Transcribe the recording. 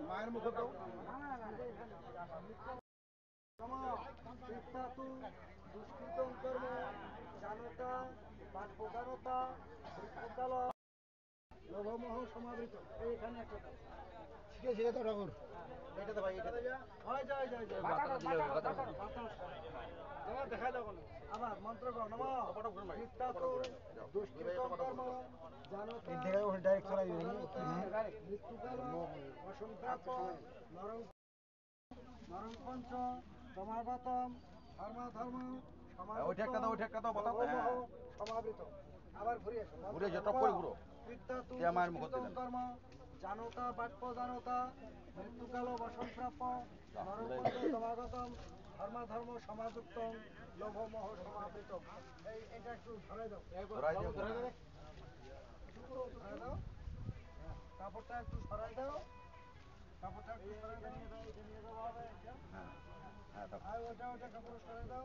মায়ের মুখে দাও। দুষ্কৃতম কর্ম জানতা বাষ্পদানতা মৃত্যুকাল লোভমোহ সমাবৃত। এইখানে একটা শিখেছি তো ঠাকুর। এটা তো ভাই এটা হয় যায় যায় যায় দেখা দাও আবার মন্ত্র কর নম মৃত্যু দুষ্কৃতম কর্ম জানতা ডাইরেক্ট চলাই মৃত্যুকাল অসংখ্যাত নরং নরং পঞ্চ সমাগতম ধর্ম সমাবৃত। আবার ঘুরে কর্ম জানতা বাক্য জানতা মৃত্যুকাল বসনপ্রাপ্য নরপঞ্চ সমাগতম ধর্ম সমাযুক্ত লোভমোহ সমাবৃত। এটা একটু ধরাই দাও কাপড়টা একটু সরাই দাও কাপড়টা একটু সরাই দাও ওটা কাপড় সরাই দাও।